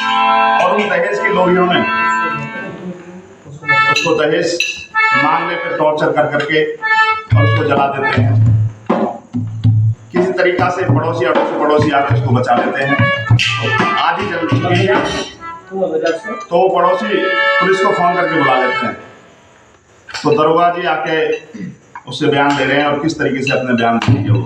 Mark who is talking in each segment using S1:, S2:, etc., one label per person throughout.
S1: और उन दहेज की लोरियों ने उसको दहेज मांगने पे टॉर्चर कर करके और उसको जला देते हैं। किसी तरीका से पड़ोसी आके उसको बचा लेते हैं। आधी जल चुकी है तो वो पड़ोसी पुलिस को फोन करके बुला लेते हैं। तो दरोगा जी आके उससे बयान ले रहे हैं और किस तरीके से अपने बयान देंगे वो।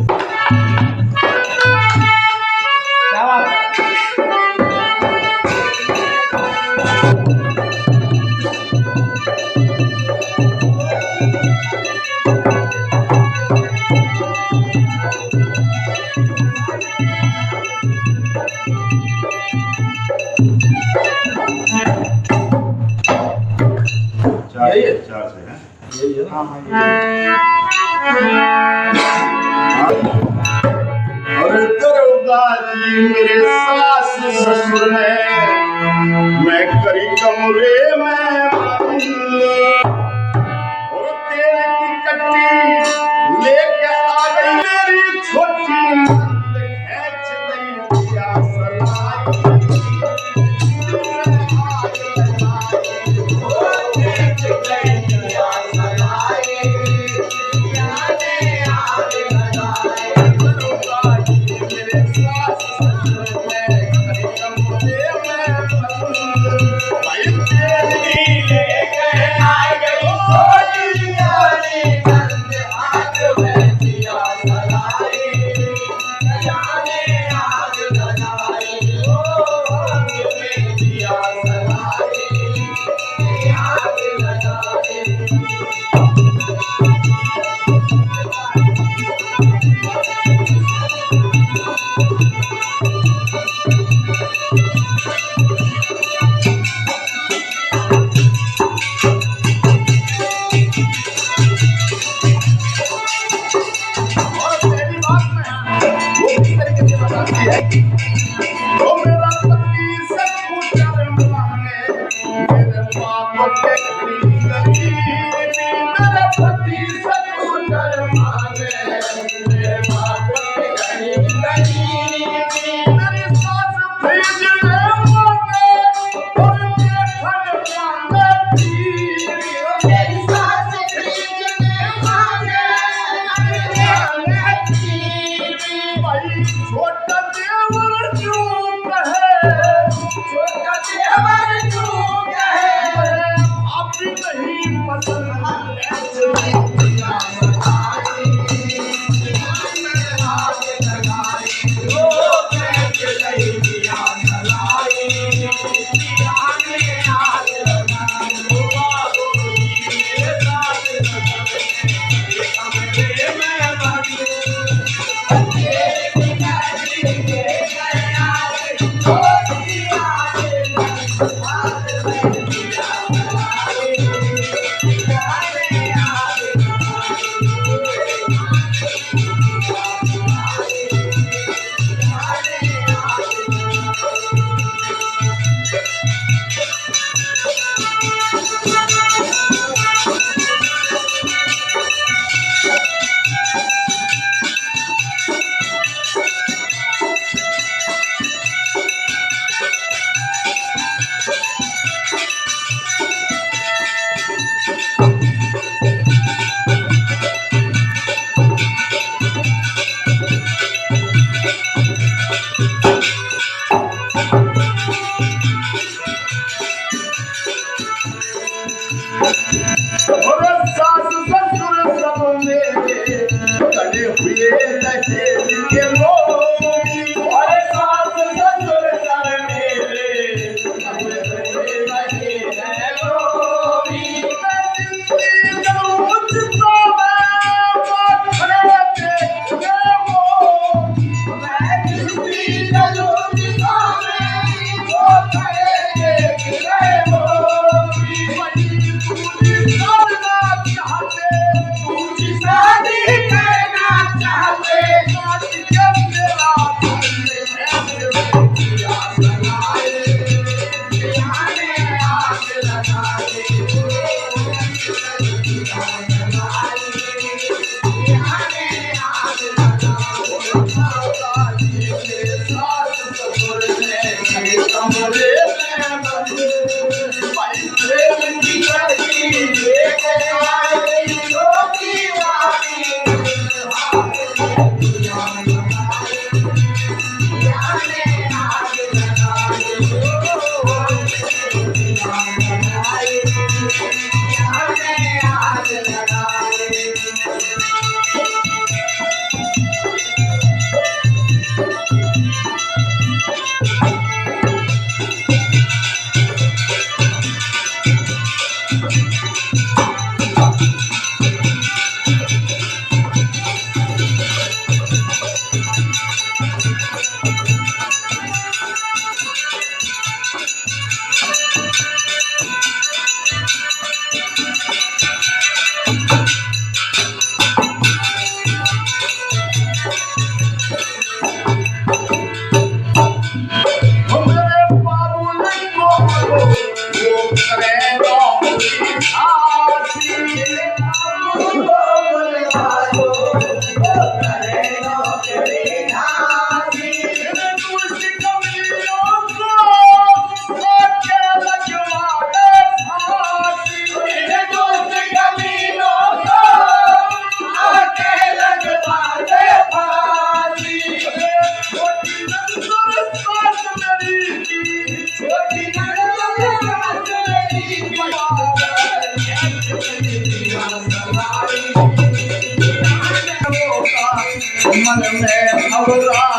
S1: चार से है। और दरोगा जी मेरे सास ससुर ने मैं करी कमरे में और तेल की कट्टी लेके आ गई मेरी छोटी खींच गई दिया सलाई।
S2: Hare मन में अब